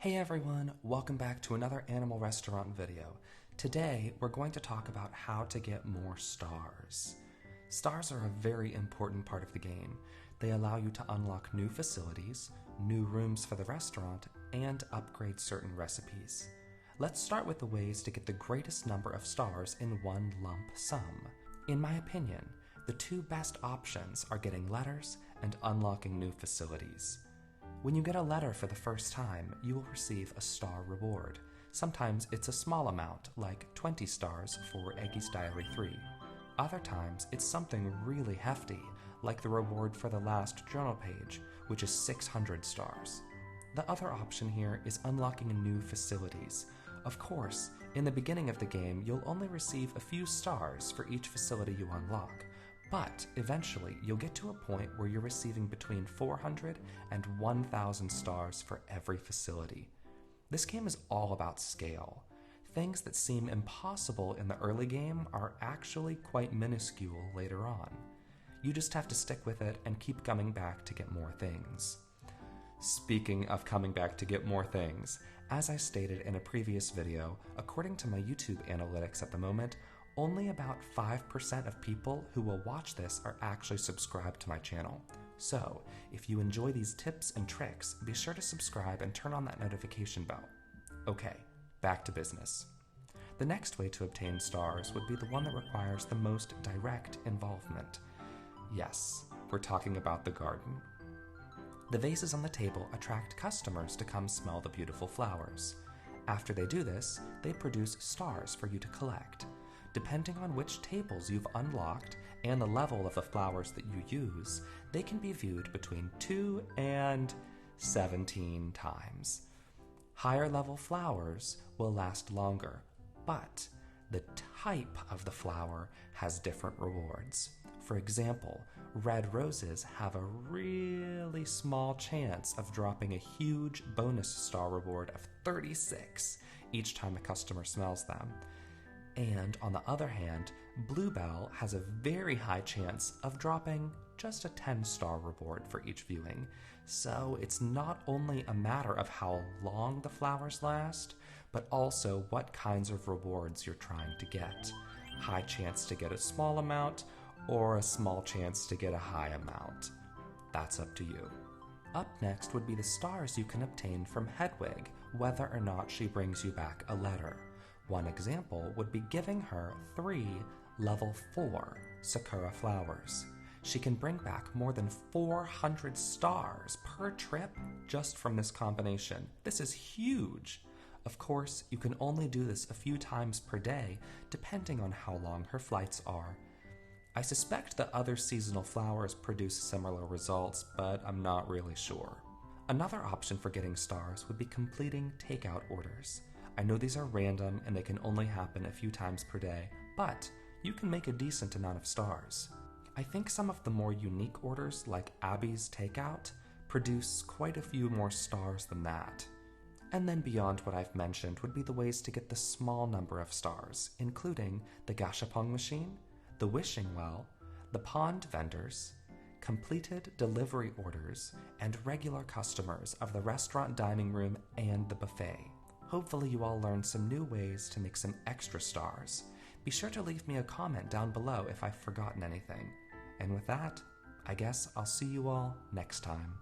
Hey everyone, welcome back to another Animal Restaurant video. Today, we're going to talk about how to get more stars. Stars are a very important part of the game. They allow you to unlock new facilities, new rooms for the restaurant, and upgrade certain recipes. Let's start with the ways to get the greatest number of stars in one lump sum. In my opinion, the two best options are getting letters and unlocking new facilities. When you get a letter for the first time, you will receive a star reward. Sometimes it's a small amount, like 20 stars for Eggy's Diary 3. Other times, it's something really hefty, like the reward for the last journal page, which is 600 stars. The other option here is unlocking new facilities. Of course, in the beginning of the game, you'll only receive a few stars for each facility you unlock. But eventually, you'll get to a point where you're receiving between 400 and 1,000 stars for every facility. This game is all about scale. Things that seem impossible in the early game are actually quite minuscule later on. You just have to stick with it and keep coming back to get more things. Speaking of coming back to get more things, as I stated in a previous video, according to my YouTube analytics at the moment, only about 5% of people who will watch this are actually subscribed to my channel. So, if you enjoy these tips and tricks, be sure to subscribe and turn on that notification bell. Okay, back to business. The next way to obtain stars would be the one that requires the most direct involvement. Yes, we're talking about the garden. The vases on the table attract customers to come smell the beautiful flowers. After they do this, they produce stars for you to collect. Depending on which tables you've unlocked and the level of the flowers that you use, they can be viewed between 2 and 17 times. Higher level flowers will last longer, but the type of the flower has different rewards. For example, red roses have a really small chance of dropping a huge bonus star reward of 36 each time a customer smells them. And on the other hand, bluebell has a very high chance of dropping just a 10-star reward for each viewing. So it's not only a matter of how long the flowers last, but also what kinds of rewards you're trying to get. High chance to get a small amount, or a small chance to get a high amount. That's up to you. Up next would be the stars you can obtain from Hedwig, whether or not she brings you back a letter. One example would be giving her 3 level 4 Sakura flowers. She can bring back more than 400 stars per trip just from this combination. This is huge! Of course, you can only do this a few times per day, depending on how long her flights are. I suspect that other seasonal flowers produce similar results, but I'm not really sure. Another option for getting stars would be completing takeout orders. I know these are random and they can only happen a few times per day, but you can make a decent amount of stars. I think some of the more unique orders, like Abby's Takeout, produce quite a few more stars than that. And then beyond what I've mentioned would be the ways to get the small number of stars, including the gashapon machine, the wishing well, the pond vendors, completed delivery orders, and regular customers of the restaurant dining room and the buffet. Hopefully you all learned some new ways to make some extra stars. Be sure to leave me a comment down below if I've forgotten anything. And with that, I guess I'll see you all next time.